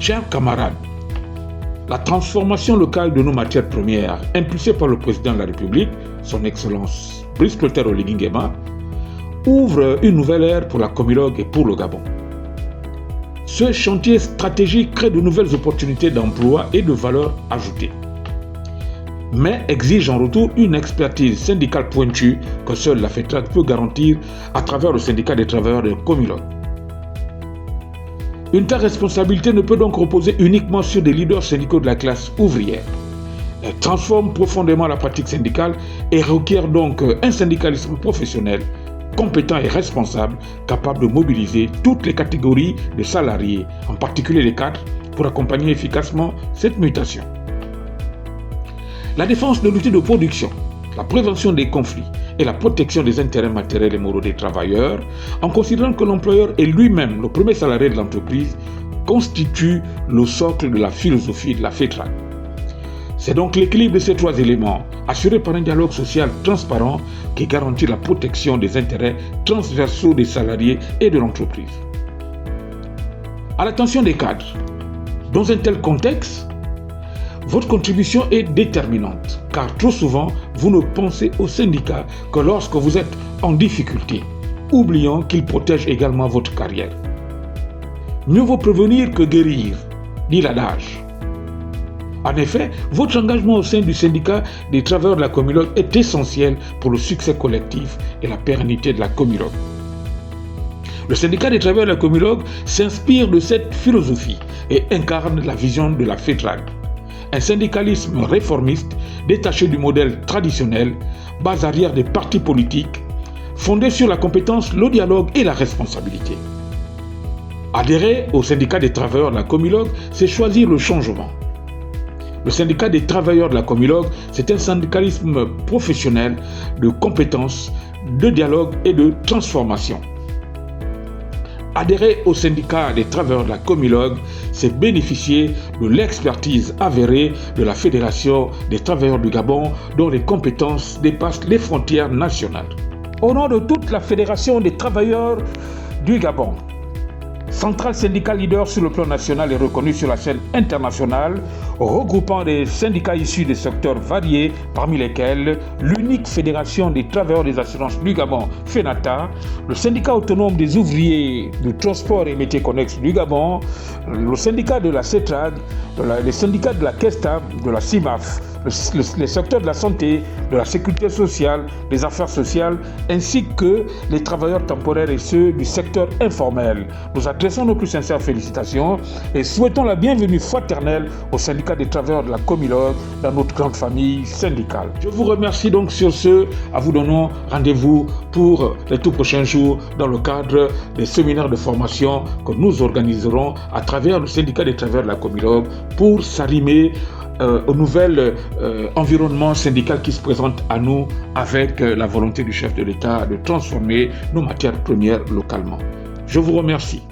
Chers camarades, la transformation locale de nos matières premières, impulsée par le président de la République, son Excellence Brice Clotaire Oligui Nguema, ouvre une nouvelle ère pour la Comilogue et pour le Gabon. Ce chantier stratégique crée de nouvelles opportunités d'emploi et de valeur ajoutée, mais exige en retour une expertise syndicale pointue que seule la FETRAC peut garantir à travers le syndicat des travailleurs de Comilogue. Une telle responsabilité ne peut donc reposer uniquement sur des leaders syndicaux de la classe ouvrière. Elle transforme profondément la pratique syndicale et requiert donc un syndicalisme professionnel, compétent et responsable, capable de mobiliser toutes les catégories de salariés, en particulier les cadres, pour accompagner efficacement cette mutation. La défense de l'outil de production, la prévention des conflits et la protection des intérêts matériels et moraux des travailleurs, en considérant que l'employeur est lui-même le premier salarié de l'entreprise, constitue le socle de la philosophie de la FETRAC. C'est donc l'équilibre de ces trois éléments, assuré par un dialogue social transparent, qui garantit la protection des intérêts transversaux des salariés et de l'entreprise. À l'attention des cadres, dans un tel contexte, votre contribution est déterminante, car trop souvent, vous ne pensez au syndicat que lorsque vous êtes en difficulté, oubliant qu'il protège également votre carrière. Mieux vaut prévenir que guérir, dit l'adage. En effet, votre engagement au sein du syndicat des travailleurs de la Comilogue est essentiel pour le succès collectif et la pérennité de la Comilogue. Le syndicat des travailleurs de la Comilogue s'inspire de cette philosophie et incarne la vision de la FETRAC. Un syndicalisme réformiste, détaché du modèle traditionnel, base arrière des partis politiques, fondé sur la compétence, le dialogue et la responsabilité. Adhérer au syndicat des travailleurs de la Comilogue, c'est choisir le changement. Le syndicat des travailleurs de la Comilogue, c'est un syndicalisme professionnel de compétences, de dialogue et de transformation. Adhérer au syndicat des travailleurs de la Comilogue, c'est bénéficier de l'expertise avérée de la Fédération des travailleurs du Gabon, dont les compétences dépassent les frontières nationales. Au nom de toute la Fédération des travailleurs du Gabon, centrale syndicale leader sur le plan national et reconnue sur la scène internationale, regroupant des syndicats issus des secteurs variés, parmi lesquels l'unique fédération des travailleurs des assurances du Gabon, FENATA, le syndicat autonome des ouvriers du transport et métiers connexes du Gabon, le syndicat de la CETRAG, les syndicats de la KESTA, de la CIMAF, les secteurs de la santé, de la sécurité sociale, des affaires sociales, ainsi que les travailleurs temporaires et ceux du secteur informel. Nous adressons nos plus sincères félicitations et souhaitons la bienvenue fraternelle au syndicat des travailleurs de la Comilogue dans notre grande famille syndicale. Je vous remercie donc sur ce, à vous donnons rendez-vous pour les tout prochains jours dans le cadre des séminaires de formation que nous organiserons à travers le syndicat des travailleurs de la Comilogue pour s'arrimer au nouvel environnement syndical qui se présente à nous avec la volonté du chef de l'État de transformer nos matières premières localement. Je vous remercie.